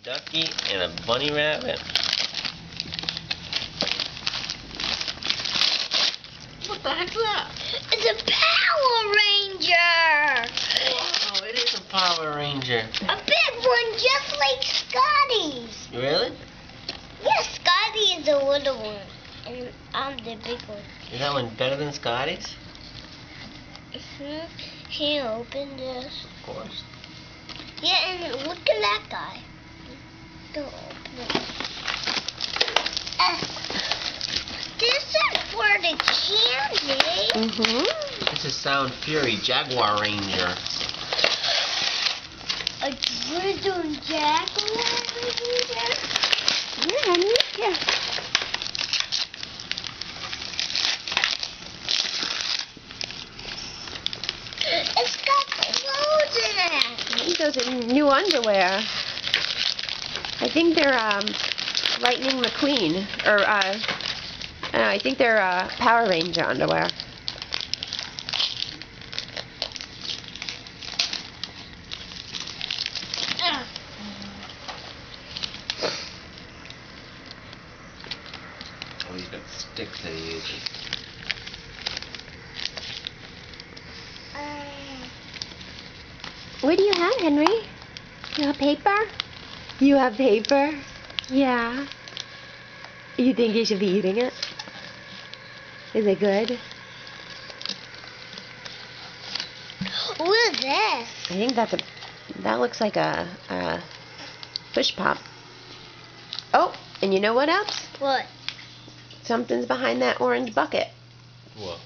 ducky and a bunny rabbit. What the heck's that? It's a Power Ranger! Wow, it is a Power Ranger. A big one just like Scotty's. Really? Yeah, Scotty is the little one. And I'm the big one. Is that one better than Scotty's? Can you open this? Of course. Yeah, and look at that guy. Don't open it. This is for the candy. This is Sound Fury Jaguar Ranger. A Grizzle Jaguar Ranger? Yeah, honey. Yeah. It's got clothes in it. I think those are new underwear. I think they're Lightning McQueen, or I think they're Power Ranger underwear. Oh, he's got sticks that he uses. What do you have, Henry? You have paper? You have paper? Yeah. You think you should be eating it? Is it good? What is this? I think that looks like a push pop. Oh, and you know what else? What? Something's behind that orange bucket. What?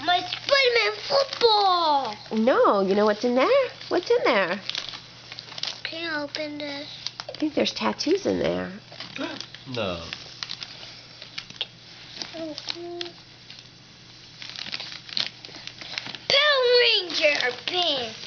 My Spider-Man football! No, you know what's in there? What's in there? Can you open this? I think there's tattoos in there. No. Power Ranger pants!